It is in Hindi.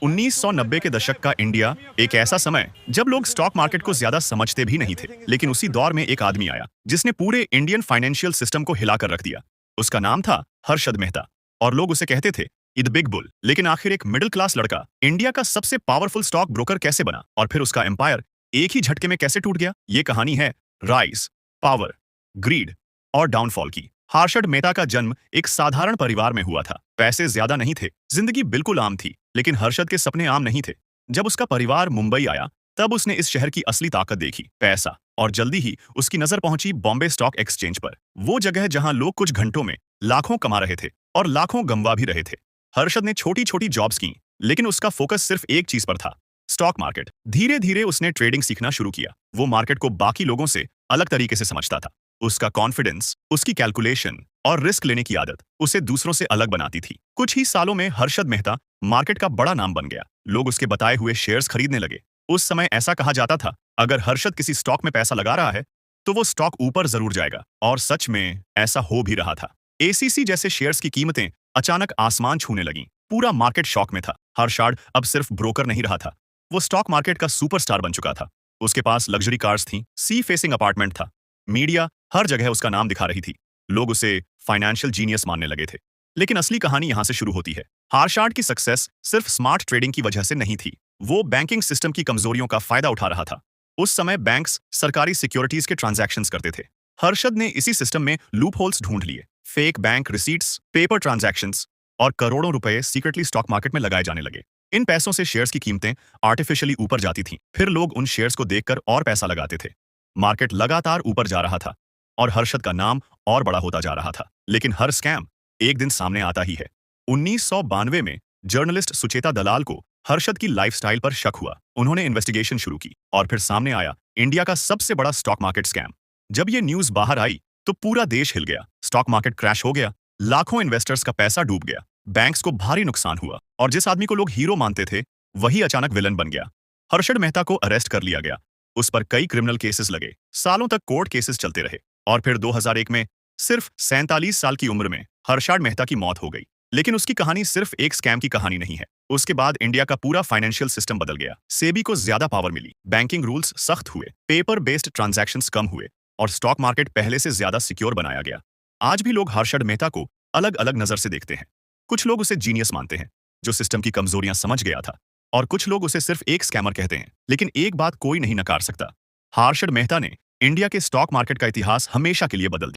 1990 के दशक का इंडिया एक ऐसा समय जब लोग स्टॉक मार्केट को ज्यादा समझते भी नहीं थे, लेकिन उसी दौर में एक आदमी आया जिसने पूरे इंडियन फाइनेंशियल सिस्टम को हिलाकर रख दिया। उसका नाम था हर्षद मेहता और लोग उसे कहते थे द बिग बुल। लेकिन आखिर एक मिडिल क्लास लड़का इंडिया का सबसे पावरफुल स्टॉक ब्रोकर कैसे बना और फिर उसका एम्पायर एक ही झटके में कैसे टूट गया? ये कहानी है राइज, पावर, ग्रीड और डाउनफॉल की। हर्षद मेहता का जन्म एक साधारण परिवार में हुआ था। पैसे ज्यादा नहीं थे, जिंदगी बिल्कुल आम थी, लेकिन हर्षद के सपने आम नहीं थे। जब उसका परिवार मुंबई आया तब उसने इस शहर की असली ताकत देखी, पैसा। और जल्दी ही उसकी नजर पहुंची बॉम्बे स्टॉक एक्सचेंज पर, वो जगह जहां लोग कुछ घंटों में लाखों कमा रहे थे और लाखों गंवा भी रहे थे। हर्षद ने छोटी छोटी जॉब्स की, लेकिन उसका फोकस सिर्फ एक चीज पर था, स्टॉक मार्केट। धीरे धीरे उसने ट्रेडिंग सीखना शुरू किया। वो मार्केट को बाकी लोगों से अलग तरीके से समझता था। उसका कॉन्फिडेंस, उसकी कैलकुलेशन और रिस्क लेने की आदत उसे दूसरों से अलग बनाती थी। कुछ ही सालों में हर्षद मेहता मार्केट का बड़ा नाम बन गया। लोग उसके बताए हुए शेयर्स खरीदने लगे। उस समय ऐसा कहा जाता था, अगर हर्षद किसी स्टॉक में पैसा लगा रहा है तो वो स्टॉक ऊपर जरूर जाएगा। और सच में ऐसा हो भी रहा था। एसीसी जैसे शेयर्स की कीमतें अचानक आसमान छूने लगीं। पूरा मार्केट शॉक में था। हर्षद अब सिर्फ ब्रोकर नहीं रहा था, वो स्टॉक मार्केट का सुपरस्टार बन चुका था। उसके पास लग्जरी कार्स थी, सी फेसिंग अपार्टमेंट था, मीडिया हर जगह उसका नाम दिखा रही थी। लोग उसे फाइनेंशियल जीनियस मानने लगे थे। लेकिन असली कहानी यहां से शुरू होती है। हर्षद की सक्सेस सिर्फ स्मार्ट ट्रेडिंग की वजह से नहीं थी, वो बैंकिंग सिस्टम की कमजोरियों का फायदा उठा रहा था। उस समय बैंक्स सरकारी सिक्योरिटीज के ट्रांजैक्शंस करते थे। हर्षद ने इसी सिस्टम में लूप होल्स ढूंढ लिए, fake bank receipts, paper transactions और करोड़ों रुपए सीक्रेटली स्टॉक मार्केट में लगाए जाने लगे। इन पैसों से शेयर्स की कीमतें आर्टिफिशियली ऊपर जाती थीं। फिर लोग उन शेयर्स को देखकर और पैसा लगाते थे। मार्केट लगातार ऊपर जा रहा था और हर्षद का नाम और बड़ा होता जा रहा था। लेकिन हर स्कैम एक दिन सामने आता ही है। 1992 में जर्नलिस्ट सुचेता दलाल को हर्षद की लाइफस्टाइल पर शक हुआ। उन्होंने इन्वेस्टिगेशन शुरू की और फिर सामने आया इंडिया का सबसे बड़ा स्टॉक मार्केट स्कैम। जब ये न्यूज बाहर आई तो पूरा देश हिल गया। स्टॉक मार्केट क्रैश हो गया, लाखों इन्वेस्टर्स का पैसा डूब गया, बैंक्स को भारी नुकसान हुआ और जिस आदमी को लोग हीरो मानते थे वही अचानक विलन बन गया। हर्षद मेहता को अरेस्ट कर लिया गया। उस पर कई क्रिमिनल केसेस लगे, सालों तक कोर्ट केसेस चलते रहे और फिर 2001 में सिर्फ 47 साल की उम्र में हर्षद मेहता की मौत हो गई। लेकिन उसकी कहानी सिर्फ एक स्कैम की कहानी नहीं है। उसके बाद इंडिया का पूरा फाइनेंशियल सिस्टम बदल गया। सेबी को ज्यादा पावर मिली, बैंकिंग रूल्स सख्त हुए, पेपर बेस्ड ट्रांजैक्शंस कम हुए और स्टॉक मार्केट पहले से ज्यादा सिक्योर बनाया गया। आज भी लोग हर्षद मेहता को अलग अलग नजर से देखते हैं। कुछ लोग उसे जीनियस मानते हैं जो सिस्टम की कमजोरियां समझ गया था, और कुछ लोग उसे सिर्फ एक स्कैमर कहते हैं। लेकिन एक बात कोई नहीं नकार सकता, हर्षद मेहता ने इंडिया के स्टॉक मार्केट का इतिहास हमेशा के लिए बदल दिया।